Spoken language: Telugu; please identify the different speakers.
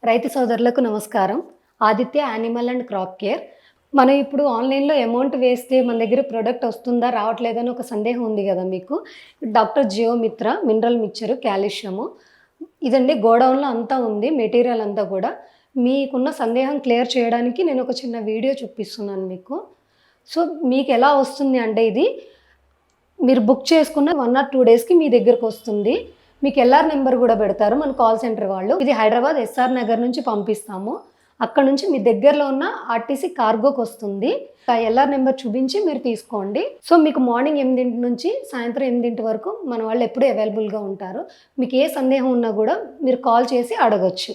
Speaker 1: రైతు సోదరులకు నమస్కారం. Aditya animal and crop care. మనం ఇప్పుడు ఆన్‌లైన్‌లో అమౌంట్ వేస్తే మన దగ్గర ప్రొడక్ట్ వస్తుందా? రావట్లేదా? అని ఒక సందేహం ఉంది గదా మీకు. డాక్టర్ జియోమిత్ర మినరల్ మిక్చర్ కాల్షియము ఇదండి గోడౌన్‌లో అంతా ఉంది. మెటీరియల్ అంతా గూడా. మీకున్న సందేహం క్లియర్ చేయడానికి నేను ఒక చిన్న వీడియో చూపిస్తున్నాను మీకు. సో, మీకెలా వస్తుంది అంటే ఇది మీరు బుక్ చేసుకున్న 1 ఆర్ 2 డేస్‌కి మీ దగ్గరకొస్తుంది. మీకు ఎల్ఆర్ నంబర్ గూడా పెడతారు మన కాల్ సెంటర్ వాళ్ళు. ఇది హైదరాబాద్ ఎస్ఆర్ నగర్ నుంచి పంపిస్తాము. అక్కడి నుంచి మీ దగ్గరలో ఉన్న ఆర్టీసీ కార్గోకొస్తుంది. ఆ ఎల్ఆర్ నంబర్ చూపించి మీరు తీసుకోండి. సో, మీకు మార్నింగ్ 8 నుంచి సాయంత్రం 8 వరకు మన వాళ్ళు ఎప్పుడూ అవైలబుల్‌గా ఉంటారు. మీకు ఏ సందేహం ఉన్నా గూడా మీరు కాల్ చేసి అడగొచ్చు.